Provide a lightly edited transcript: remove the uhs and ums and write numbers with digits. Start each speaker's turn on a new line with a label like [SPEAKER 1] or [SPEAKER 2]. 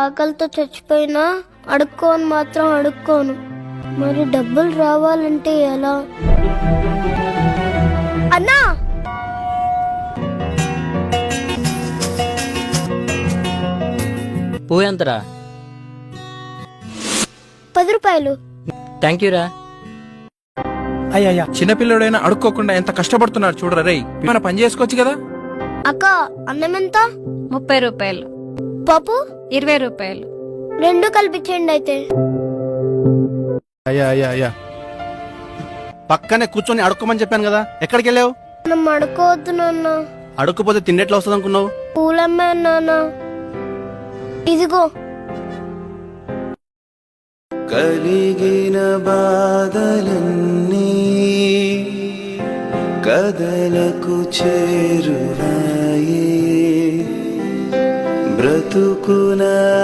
[SPEAKER 1] ఆకలితో చచ్చిపోయినా అడుక్కోని మాత్రం అడుక్కోను. మరి డబ్బులు రావాలంటే ఎలా? అన్నా,
[SPEAKER 2] పువ్వు ఎంతరా?
[SPEAKER 1] 10 రూపాయలు.
[SPEAKER 2] థ్యాంక్ యూ రా.
[SPEAKER 3] అయ్యా చిన్నపిల్లడైనా అడుక్కోకుండా ఎంత కష్టపడుతున్నాడు చూడరా రేయ్. మన పని చేసుకోవచ్చు కదా.
[SPEAKER 1] అక్క, అన్నం ఎంత?
[SPEAKER 4] 30 రూపాయలు.
[SPEAKER 1] పప్పు
[SPEAKER 4] 20 రూపాయలు.
[SPEAKER 1] 2 కల్పించండి అయితే.
[SPEAKER 5] అయ్యా పక్కనే కూర్చొని అడుక్కోమని చెప్పాను కదా, ఎక్కడికి వెళ్ళావు?
[SPEAKER 1] మనం అడుక్కోవద్దు నాన్న.
[SPEAKER 5] అడుక్కపోతే తిండెట్లా వస్తుంది అనుకున్నావు?
[SPEAKER 1] పూలమ్మే నాన్న. ఇదిగో.
[SPEAKER 6] కలిగిన బాధలన్నీ కదలకు చేరువాయే, బ్రతుకు